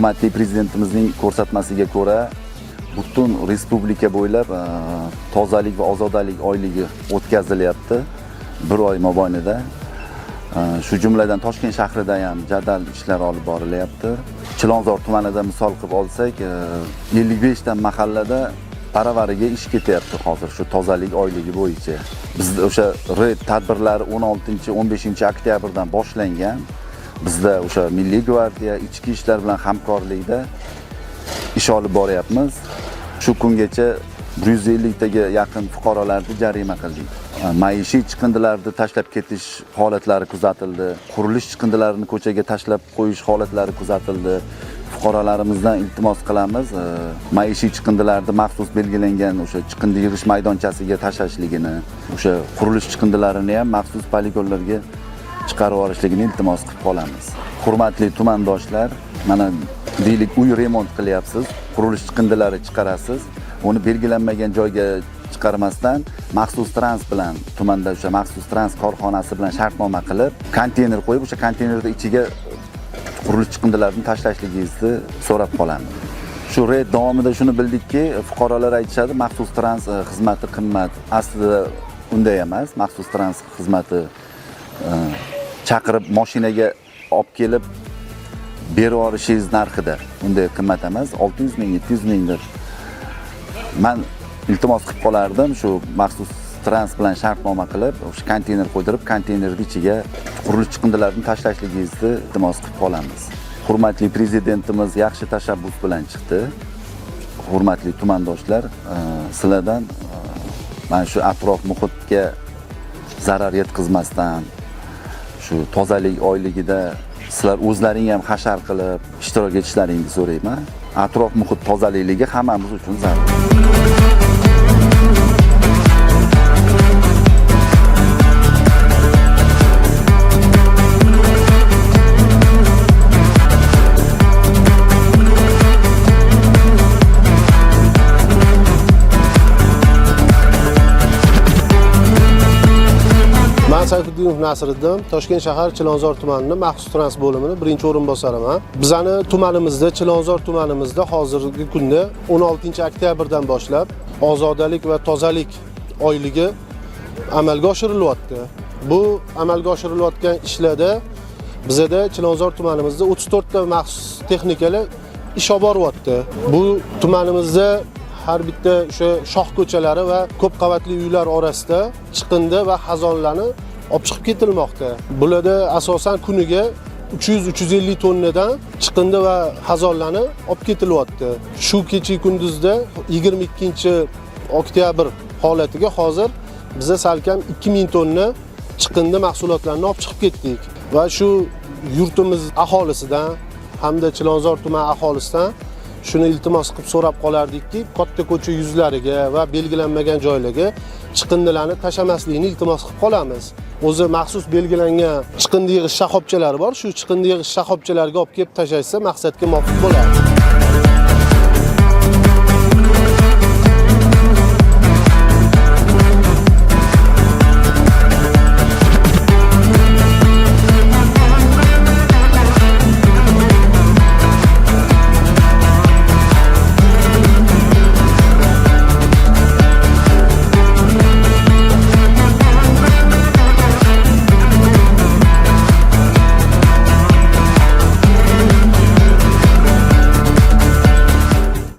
Hurmatli prezidentimizning ko'rsatmasiga ko'ra, butun respublika bo'ylab tozalik va ozodalik oyligi o'tkazilyapti 1 oy mobaynida. Shu jumladan Toshkent shahrida ham jadal ishlar olib borilyapti. Chilonzor tumanida misol qilib olsak, 55 ta mahallada baravariga ish ketyapti hozir shu tozalik oyligi bo'yicha. Bizda o'sha red tadbirlari 16-15 oktyabrdan boshlangan. Bizda o'sha Milliy gvardiya, ichki ishlar bilan hamkorlikda ish olib boryapmiz. Shu kungacha 150 taga yaqin fuqarolarni jarima qildik. Maishiy chiqindilarni tashlab ketish holatlari kuzatildi. Qurilish chiqindilarini ko'chaga tashlab qo'yish holatlari kuzatildi. Fuqarolarimizdan iltimos qilamiz, maishiy chiqindilarni maxsus belgilangan o'sha chiqindi yig'ish maydonchasiga tashlashligini, o'sha qurilish chiqindilarini ham maxsus poligonlarga chiqarib olishligini iltimos qilib qolamiz. Hurmatli tumandoshlar, mana deylik uy remont qilyapsiz, qurilish chiqindilari chiqarasiz, uni belgilanmagan joyga chiqarmasdan maxsus trans bilan tumanda o'sha maxsus trans korxonasi bilan shartnoma qilib, konteyner qo'yib, o'sha konteynerning ichiga qurilish chiqindilarini tashlashligingizni so'rab qolamiz. Shu red davomida shuni bildikki, fuqarolar aytishadi, maxsus trans xizmati qimmat. Aslida unday emas. Maxsus trans xizmati chaqirib mashinaga olib kelib berib yuborishingiz narxida. Unday qimmat emas, 600 ming, 700 mingdir. Men iltimos qilib qolardim, shu maxsus trans bilan shartnoma qilib, o'sha konteyner qo'ydirib, konteynerning ichiga qurilish chiqindilarini tashlashligingizni iltimos qilib qolamiz. Hurmatli prezidentimiz yaxshi tashabbus bilan chiqdi. Hurmatli tumandoshlar, sizlardan mana shu atrof muhitga zarar yetkazmasdan, shu tozalik oyligida sizlar o'zlaring ham hashar qilib ishtirok etishlaringizni so'rayman. Atrof muhit tozalikligi hammamiz uchun zarur. Sayfiddinov Nasriddin, Toshkent shahar Chilonzor tumanining maxsus trans bo'limining birinchi o'rinbosariman. Bizani tumanimizda, Chilonzor tumanimizda hozirgi kunda 16-oktyabrdan boshlab ozodalik va tozalik oyligi amalga oshirilyapti. Bu amalga oshirilayotgan ishlarda bizda Chilonzor tumanimizda 34 ta maxsus texnikalar ish olib boryapti. Bu tumanimizda har bitta o'sha shoh ko'chalari va ko'p qavatli uylar orasida chiqindi va xazonlarni olib chiqib ketilmoqda. Bularda asosan kuniga 300-350 tonnadan chiqindi va xazonlarni olib ketilyapti. Shu kecha kunduzda 22-oktyabr holatiga hozir biza salkam 2000 tonna chiqindi mahsulotlarini olib chiqib ketdik va shu yurtimiz aholisidan hamda Chilonzor tuman aholisidan shuni iltimos qilib so'rab qolardikki, katta ko'cha yuzlariga va belgilanmagan joylarga chiqindilarni tashlamaslikni iltimos qilib qolamiz. O'zi maxsus belgilangan chiqindi yig'ish shoxobchalari bor. Shu chiqindi yig'ish shoxobchalariga olib kelib tashlashsa maqsadga muvofiq bo'ladi.